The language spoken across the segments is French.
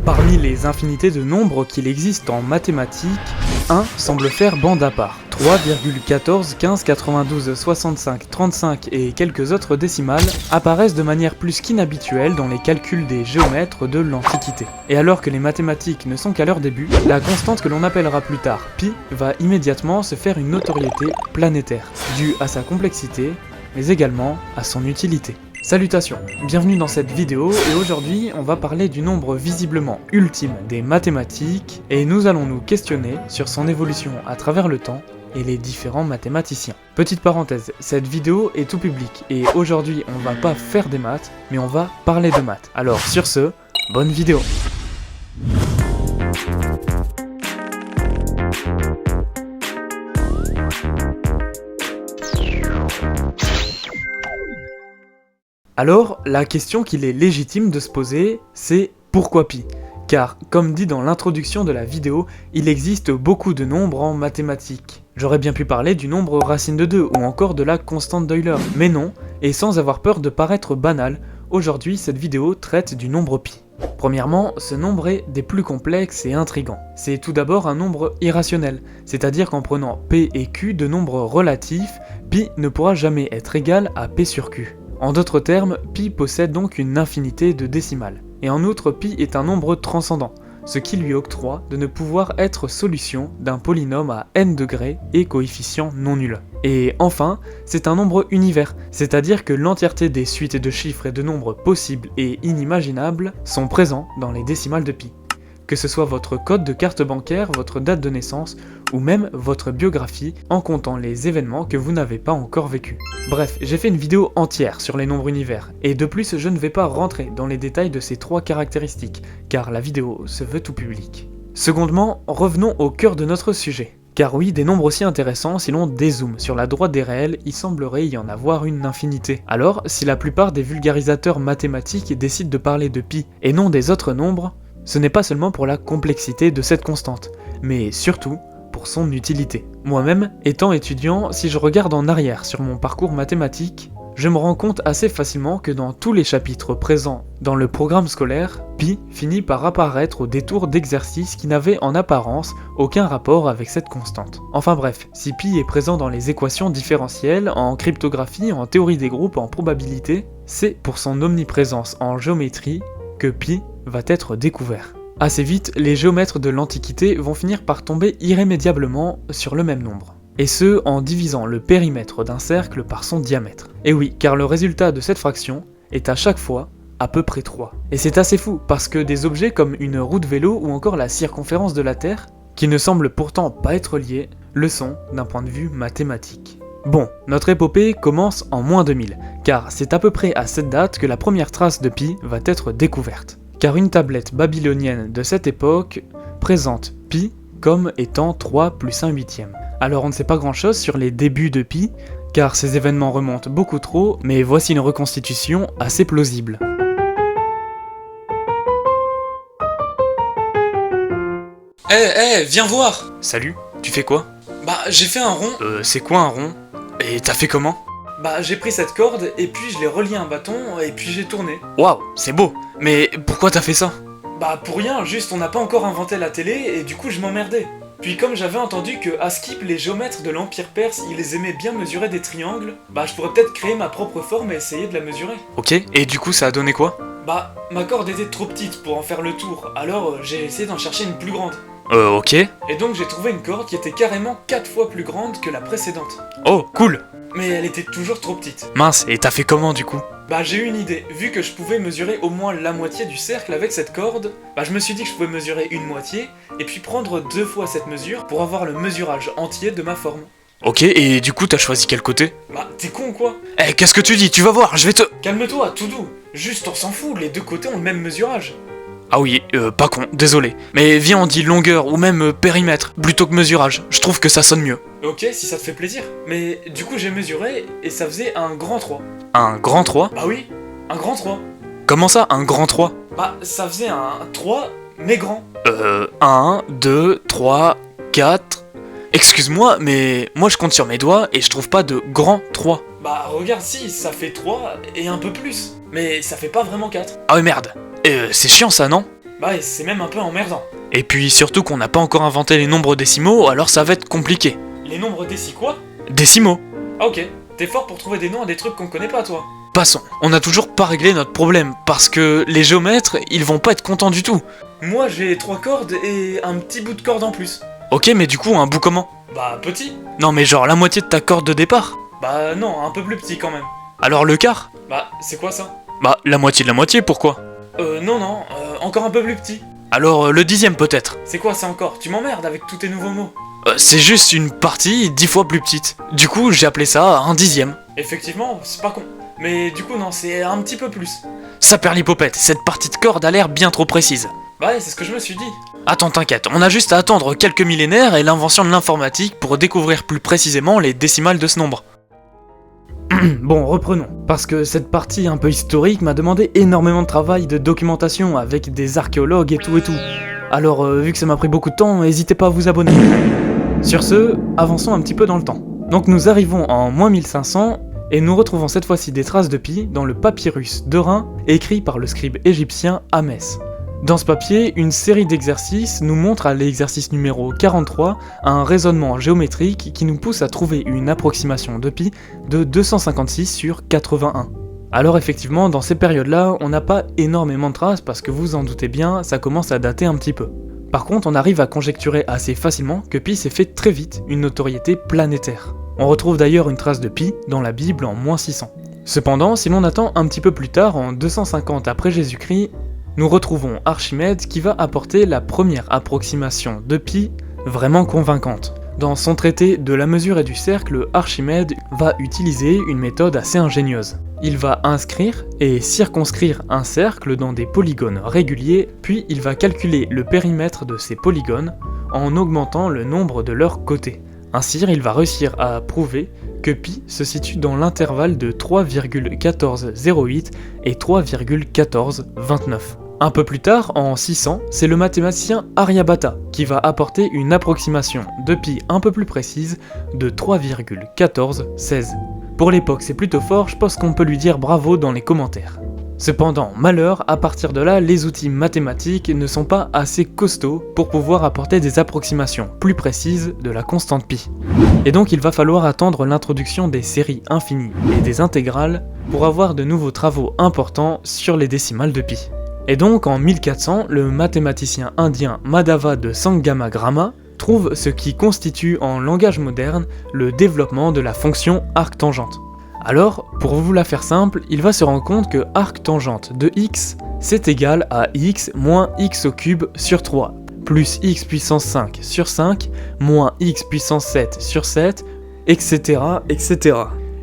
Parmi les infinités de nombres qu'il existe en mathématiques, 1 semble faire bande à part. 3,14, 15, 92, 65, 35 et quelques autres décimales apparaissent de manière plus qu'inhabituelle dans les calculs des géomètres de l'Antiquité. Et alors que les mathématiques ne sont qu'à leur début, la constante que l'on appellera plus tard pi va immédiatement se faire une notoriété planétaire, due à sa complexité, mais également à son utilité. Salutations, bienvenue dans cette vidéo et aujourd'hui on va parler du nombre visiblement ultime des mathématiques et nous allons nous questionner sur son évolution à travers le temps et les différents mathématiciens. Petite parenthèse, cette vidéo est tout public et aujourd'hui on va pas faire des maths mais on va parler de maths. Alors sur ce, bonne vidéo. Alors, la question qu'il est légitime de se poser, c'est pourquoi pi ? Car, comme dit dans l'introduction de la vidéo, il existe beaucoup de nombres en mathématiques. J'aurais bien pu parler du nombre racine de 2 ou encore de la constante d'Euler, mais non, et sans avoir peur de paraître banal, aujourd'hui cette vidéo traite du nombre pi. Premièrement, ce nombre est des plus complexes et intrigants. C'est tout d'abord un nombre irrationnel, c'est-à-dire qu'en prenant p et q de nombres relatifs, pi ne pourra jamais être égal à p sur q. En d'autres termes, pi possède donc une infinité de décimales. Et en outre, pi est un nombre transcendant, ce qui lui octroie de ne pouvoir être solution d'un polynôme à n degrés et coefficient non nul. Et enfin, c'est un nombre univers, c'est-à-dire que l'entièreté des suites de chiffres et de nombres possibles et inimaginables sont présents dans les décimales de pi. Que ce soit votre code de carte bancaire, votre date de naissance, ou même votre biographie, en comptant les événements que vous n'avez pas encore vécus. Bref, j'ai fait une vidéo entière sur les nombres univers, et de plus je ne vais pas rentrer dans les détails de ces 3 caractéristiques, car la vidéo se veut tout public. Secondement, revenons au cœur de notre sujet. Car oui, des nombres aussi intéressants, si l'on dézoome sur la droite des réels, il semblerait y en avoir une infinité. Alors, si la plupart des vulgarisateurs mathématiques décident de parler de pi et non des autres nombres, ce n'est pas seulement pour la complexité de cette constante, mais surtout pour son utilité. Moi-même, étant étudiant, si je regarde en arrière sur mon parcours mathématique, je me rends compte assez facilement que dans tous les chapitres présents dans le programme scolaire, pi finit par apparaître au détour d'exercices qui n'avaient en apparence aucun rapport avec cette constante. Enfin bref, si pi est présent dans les équations différentielles, en cryptographie, en théorie des groupes, en probabilité, c'est pour son omniprésence en géométrie que pi va être découvert. Assez vite, les géomètres de l'Antiquité vont finir par tomber irrémédiablement sur le même nombre. Et ce, en divisant le périmètre d'un cercle par son diamètre. Et oui, car le résultat de cette fraction est à chaque fois à peu près 3. Et c'est assez fou, parce que des objets comme une roue de vélo ou encore la circonférence de la Terre, qui ne semblent pourtant pas être liés, le sont d'un point de vue mathématique. Bon, notre épopée commence en moins 2000, car c'est à peu près à cette date que la première trace de pi va être découverte. Car une tablette babylonienne de cette époque présente pi comme étant 3 plus 1 huitième. Alors on ne sait pas grand chose sur les débuts de pi, car ces événements remontent beaucoup trop, mais voici une reconstitution assez plausible. Viens voir! Salut, tu fais quoi? Bah, j'ai fait un rond. C'est quoi un rond? Et t'as fait comment? Bah, j'ai pris cette corde, et puis je l'ai relié à un bâton, et puis j'ai tourné. Waouh, c'est beau! Mais pourquoi t'as fait ça? Bah, pour rien, juste on n'a pas encore inventé la télé, et du coup je m'emmerdais. Puis comme j'avais entendu que à Skip, les géomètres de l'Empire perse, ils aimaient bien mesurer des triangles, bah je pourrais peut-être créer ma propre forme et essayer de la mesurer. Ok, et du coup ça a donné quoi? Bah, ma corde était trop petite pour en faire le tour, alors j'ai essayé d'en chercher une plus grande. Ok. Et donc j'ai trouvé une corde qui était carrément 4 fois plus grande que la précédente. Oh, cool! Mais elle était toujours trop petite. Mince, et t'as fait comment du coup? Bah j'ai eu une idée, vu que je pouvais mesurer au moins la moitié du cercle avec cette corde, bah je me suis dit que je pouvais mesurer une moitié, et puis prendre 2 fois cette mesure pour avoir le mesurage entier de ma forme. Ok, et du coup t'as choisi quel côté? Bah t'es con ou quoi? Eh, qu'est-ce que tu dis? Tu vas voir, je vais te... Calme-toi, tout doux. Juste on s'en fout, les deux côtés ont le même mesurage. Ah oui, pas con, désolé. Mais viens on dit longueur ou même périmètre, plutôt que mesurage, je trouve que ça sonne mieux. Ok, si ça te fait plaisir. Mais du coup j'ai mesuré, et ça faisait un grand 3. Un grand 3? Bah oui, un grand 3. Comment ça, un grand 3? Bah ça faisait un 3, mais grand. 1, 2, 3, 4... Excuse-moi, mais moi je compte sur mes doigts et je trouve pas de grand 3. Bah regarde, si, ça fait 3 et un peu plus. Mais ça fait pas vraiment 4. Ah ouais merde, c'est chiant ça, non? Bah et c'est même un peu emmerdant. Et puis surtout qu'on n'a pas encore inventé les nombres décimaux, alors ça va être compliqué. Les nombres décis quoi? Décimaux. Ah ok, t'es fort pour trouver des noms à des trucs qu'on connaît pas toi. Passons, on n'a toujours pas réglé notre problème, parce que les géomètres, ils vont pas être contents du tout. Moi j'ai 3 cordes et un petit bout de corde en plus. Ok, mais du coup, un bout comment? Bah petit. Non mais genre la moitié de ta corde de départ. Bah non, un peu plus petit quand même. Alors le quart? Bah c'est quoi ça? Bah la moitié de la moitié, pourquoi? Non, encore un peu plus petit. Alors le dixième peut-être. C'est quoi ça encore? Tu m'emmerdes avec tous tes nouveaux mots. C'est juste une partie 10 fois plus petite. Du coup, j'ai appelé ça un dixième. Effectivement, c'est pas con. Mais du coup non, c'est un petit peu plus. Saperlipopette, cette partie de corde a l'air bien trop précise. Bah ouais, c'est ce que je me suis dit. Attends, t'inquiète, on a juste à attendre quelques millénaires et l'invention de l'informatique pour découvrir plus précisément les décimales de ce nombre. Bon, reprenons. Parce que cette partie un peu historique m'a demandé énormément de travail de documentation avec des archéologues et tout. Alors, vu que ça m'a pris beaucoup de temps, n'hésitez pas à vous abonner. Sur ce, avançons un petit peu dans le temps. Donc nous arrivons en moins 1500 et nous retrouvons cette fois-ci des traces de pi dans le papyrus de Rhin écrit par le scribe égyptien Ahmès. Dans ce papier, une série d'exercices nous montre à l'exercice numéro 43 un raisonnement géométrique qui nous pousse à trouver une approximation de pi de 256 sur 81. Alors effectivement, dans ces périodes-là, on n'a pas énormément de traces parce que vous en doutez bien, ça commence à dater un petit peu. Par contre, on arrive à conjecturer assez facilement que pi s'est fait très vite une notoriété planétaire. On retrouve d'ailleurs une trace de pi dans la Bible en moins 600. Cependant, si l'on attend un petit peu plus tard, en 250 après Jésus-Christ, nous retrouvons Archimède qui va apporter la première approximation de pi vraiment convaincante. Dans son traité de la mesure et du cercle, Archimède va utiliser une méthode assez ingénieuse. Il va inscrire et circonscrire un cercle dans des polygones réguliers, puis il va calculer le périmètre de ces polygones en augmentant le nombre de leurs côtés. Ainsi, il va réussir à prouver que pi se situe dans l'intervalle de 3,1408 et 3,1429. Un peu plus tard, en 600, c'est le mathématicien Aryabhata qui va apporter une approximation de pi un peu plus précise de 3,1416. Pour l'époque, c'est plutôt fort, je pense qu'on peut lui dire bravo dans les commentaires. Cependant, malheur, à partir de là, les outils mathématiques ne sont pas assez costauds pour pouvoir apporter des approximations plus précises de la constante pi. Et donc il va falloir attendre l'introduction des séries infinies et des intégrales pour avoir de nouveaux travaux importants sur les décimales de pi. Et donc en 1400, le mathématicien indien Madhava de Sangamagrama trouve ce qui constitue en langage moderne le développement de la fonction arctangente. Alors, pour vous la faire simple, il va se rendre compte que arctangente de x, c'est égal à x moins x au cube sur 3, plus x puissance 5 sur 5, moins x puissance 7 sur 7, etc.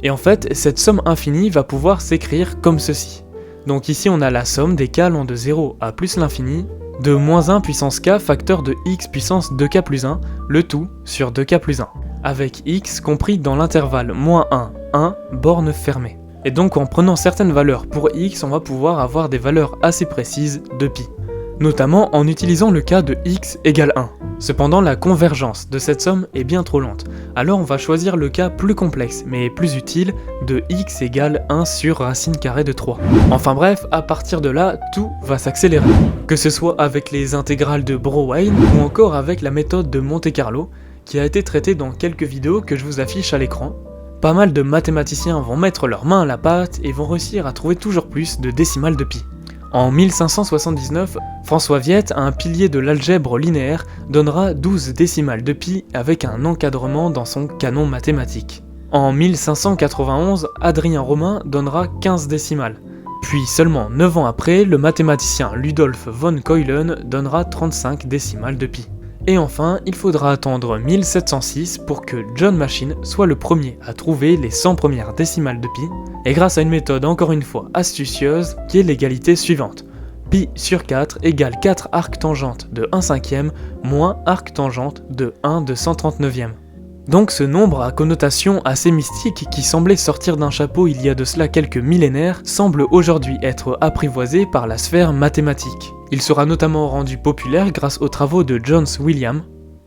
Et en fait, cette somme infinie va pouvoir s'écrire comme ceci. Donc ici on a la somme des k allant de 0 à plus l'infini, de moins 1 puissance k facteur de x puissance 2k plus 1, le tout sur 2k plus 1, avec x compris dans l'intervalle moins 1, 1, borne fermée. Et donc en prenant certaines valeurs pour x, on va pouvoir avoir des valeurs assez précises de pi, notamment en utilisant le cas de x égale 1. Cependant, la convergence de cette somme est bien trop lente, alors on va choisir le cas plus complexe, mais plus utile, de x égale 1 sur racine carrée de 3. Enfin bref, à partir de là, tout va s'accélérer, que ce soit avec les intégrales de Brouwer ou encore avec la méthode de Monte-Carlo, qui a été traitée dans quelques vidéos que je vous affiche à l'écran. Pas mal de mathématiciens vont mettre leurs mains à la pâte et vont réussir à trouver toujours plus de décimales de pi. En 1579, François Viette, un pilier de l'algèbre linéaire, donnera 12 décimales de pi avec un encadrement dans son canon mathématique. En 1591, Adrien Romain donnera 15 décimales. Puis seulement 9 ans après, le mathématicien Ludolf von Eulen donnera 35 décimales de pi. Et enfin, il faudra attendre 1706 pour que John Machine soit le premier à trouver les 100 premières décimales de pi, et grâce à une méthode encore une fois astucieuse, qui est l'égalité suivante. Pi sur 4 égale 4 arctangentes de 1/5 moins arctangente de 1 de 139e. Donc ce nombre à connotation assez mystique qui semblait sortir d'un chapeau il y a de cela quelques millénaires semble aujourd'hui être apprivoisé par la sphère mathématique. Il sera notamment rendu populaire grâce aux travaux de John Williams,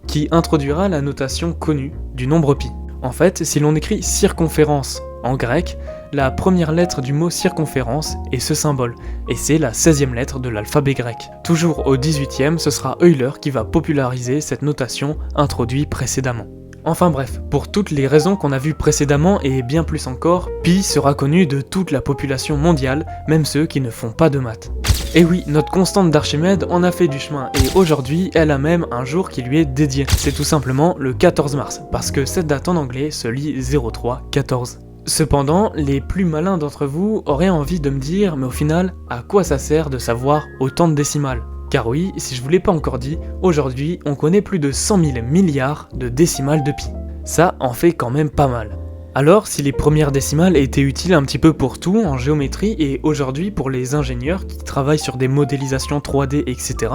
qui introduira la notation connue du nombre pi. En fait, si l'on écrit circonférence En grec, la première lettre du mot circonférence est ce symbole, et c'est la 16e lettre de l'alphabet grec. Toujours au 18e, ce sera Euler qui va populariser cette notation introduite précédemment. Enfin bref, pour toutes les raisons qu'on a vues précédemment et bien plus encore, pi sera connu de toute la population mondiale, même ceux qui ne font pas de maths. Et oui, notre constante d'Archimède en a fait du chemin, et aujourd'hui, elle a même un jour qui lui est dédié. C'est tout simplement le 14 mars, parce que cette date en anglais se lit 03-14. Cependant, les plus malins d'entre vous auraient envie de me dire, mais au final, à quoi ça sert de savoir autant de décimales ? Car oui, si je vous l'ai pas encore dit, aujourd'hui, on connaît plus de 100 000 milliards de décimales de pi. Ça en fait quand même pas mal. Alors, si les premières décimales étaient utiles un petit peu pour tout en géométrie et aujourd'hui pour les ingénieurs qui travaillent sur des modélisations 3D, etc.,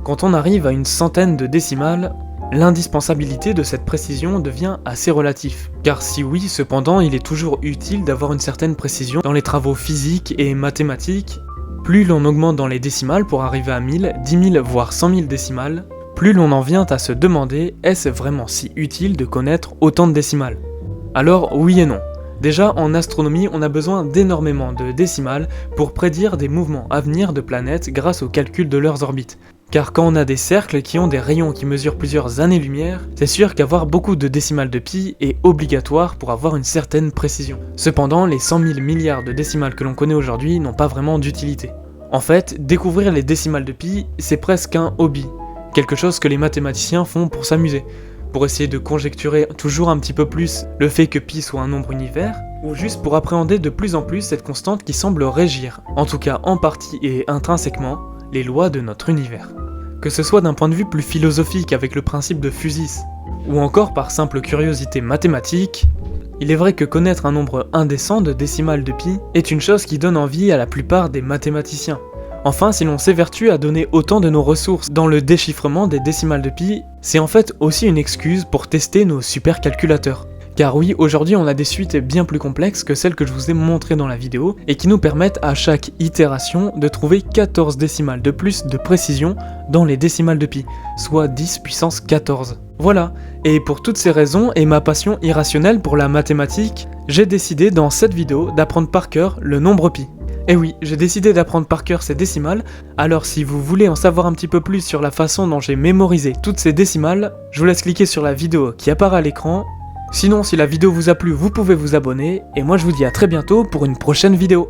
quand on arrive à une centaine de décimales, l'indispensabilité de cette précision devient assez relatif. Car si oui, cependant, il est toujours utile d'avoir une certaine précision dans les travaux physiques et mathématiques, plus l'on augmente dans les décimales pour arriver à 1000, 10 000 voire 100 000 décimales, plus l'on en vient à se demander est-ce vraiment si utile de connaître autant de décimales ? Alors oui et non. Déjà en astronomie on a besoin d'énormément de décimales pour prédire des mouvements à venir de planètes grâce au calcul de leurs orbites. Car quand on a des cercles qui ont des rayons qui mesurent plusieurs années-lumière, c'est sûr qu'avoir beaucoup de décimales de pi est obligatoire pour avoir une certaine précision. Cependant, les 100 000 milliards de décimales que l'on connaît aujourd'hui n'ont pas vraiment d'utilité. En fait, découvrir les décimales de pi, c'est presque un hobby, quelque chose que les mathématiciens font pour s'amuser, pour essayer de conjecturer toujours un petit peu plus le fait que pi soit un nombre univers, ou juste pour appréhender de plus en plus cette constante qui semble régir, en tout cas en partie et intrinsèquement, les lois de notre univers. Que ce soit d'un point de vue plus philosophique avec le principe de Fusis, ou encore par simple curiosité mathématique, il est vrai que connaître un nombre indécent de décimales de pi est une chose qui donne envie à la plupart des mathématiciens. Enfin, si l'on s'évertue à donner autant de nos ressources dans le déchiffrement des décimales de pi, c'est en fait aussi une excuse pour tester nos supercalculateurs. Car oui, aujourd'hui on a des suites bien plus complexes que celles que je vous ai montrées dans la vidéo et qui nous permettent à chaque itération de trouver 14 décimales de plus de précision dans les décimales de pi, soit 10 puissance 14. Voilà, et pour toutes ces raisons et ma passion irrationnelle pour la mathématique, j'ai décidé dans cette vidéo d'apprendre par cœur le nombre pi. Et oui, j'ai décidé d'apprendre par cœur ces décimales, alors si vous voulez en savoir un petit peu plus sur la façon dont j'ai mémorisé toutes ces décimales, je vous laisse cliquer sur la vidéo qui apparaît à l'écran. Sinon, si la vidéo vous a plu, vous pouvez vous abonner, et moi je vous dis à très bientôt pour une prochaine vidéo.